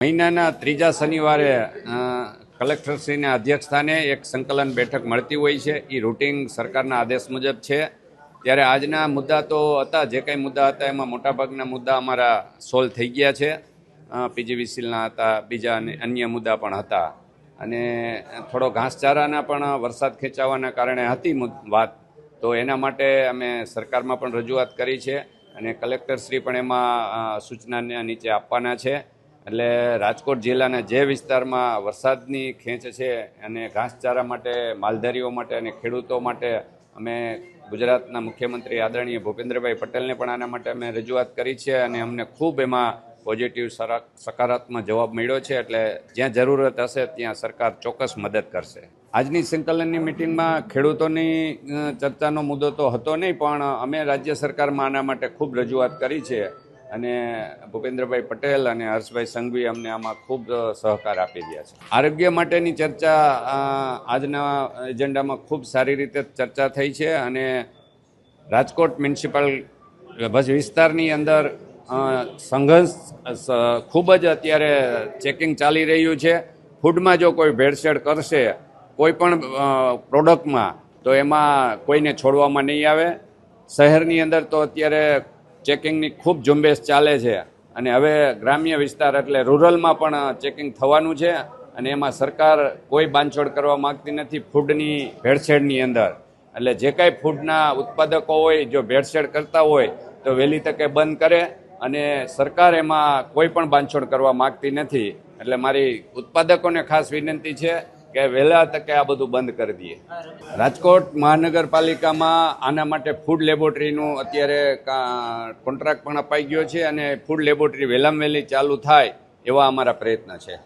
મહિનાના ત્રીજા શનિવારે કલેક્ટરશ્રીના અધ્યક્ષસ્થાને એક સંકલન બેઠક મળતી હોય છે. એ રૂટિન સરકારના આદેશ મુજબ છે. ત્યારે આજના મુદ્દા તો હતા, જે કંઈ મુદ્દા હતા એમાં મોટાભાગના મુદ્દા અમારા સોલ્વ થઈ ગયા છે. પીજીવીસીએલના હતા, બીજા અન્ય મુદ્દા પણ હતા અને થોડો ઘાસચારાના પણ વરસાદ ખેંચાવાના કારણે હતી વાત. તો એના માટે અમે સરકારમાં પણ રજૂઆત કરી છે અને કલેક્ટરશ્રી પણ એમાં સૂચનાને નીચે આપવાના છે. એટલે રાજકોટ જિલ્લાના જે વિસ્તારમાં વરસાદની ખેંચ છે અને ઘાસચારા માટે, માલધારીઓ માટે અને ખેડૂતો માટે અમે ગુજરાતના મુખ્યમંત્રી આદરણીય ભૂપેન્દ્રભાઈ પટેલને પણ આના માટે અમે રજૂઆત કરી છે અને અમને ખૂબ એમાં પોઝિટિવ સકારાત્મક જવાબ મળ્યો છે. એટલે જ્યાં જરૂરત હશે ત્યાં સરકાર ચોક્કસ મદદ કરશે. આજની સંકલનની મિટિંગમાં ખેડૂતોની ચર્ચાનો મુદ્દો તો હતો નહીં, પણ અમે રાજ્ય સરકારમાં આના માટે ખૂબ રજૂઆત કરી છે અને ભૂપેન્દ્રભાઈ પટેલ અને હર્ષભાઈ સંઘવી અમને આમાં ખૂબ સહકાર આપી રહ્યા છે. આરોગ્ય માટેની ચર્ચા આજના એજન્ડામાં ખૂબ સારી રીતે ચર્ચા થઈ છે અને રાજકોટ મ્યુનિસિપલ વિસ્તારની અંદર સંઘર્ષ ખૂબ જ અત્યારે ચેકિંગ ચાલી રહ્યું છે. ફૂડમાં જો કોઈ ભેળસેળ કરશે કોઈ પણ પ્રોડક્ટમાં તો એમાં કોઈને છોડવામાં નહીં આવે. શહેરની અંદર તો અત્યારે ચેકિંગની ખૂબ ઝુંબેશ ચાલે છે અને હવે ગ્રામ્ય વિસ્તાર એટલે રૂરલમાં પણ ચેકિંગ થવાનું છે અને એમાં સરકાર કોઈ બાંધછોડ કરવા માગતી નથી ફૂડની ભેળસેળની અંદર. એટલે જે કાંઈ ફૂડના ઉત્પાદકો હોય જો ભેળસેળ કરતા હોય તો વહેલી તકે બંધ કરે અને સરકાર એમાં કોઈ પણ બાંધછોડ કરવા માગતી નથી. એટલે મારી ઉત્પાદકોને ખાસ વિનંતી છે કે વહેલા તકે આ બધું બંધ કરી દઈએ. રાજકોટ મહાનગરપાલિકામાં આના માટે ફૂડ લેબોરેટરીનું અત્યારે કોન્ટ્રાક્ટ પણ અપાઈ ગયો છે અને ફૂડ લેબોરેટરી વહેલામાં વહેલી ચાલુ થાય એવા અમારા પ્રયત્ન છે.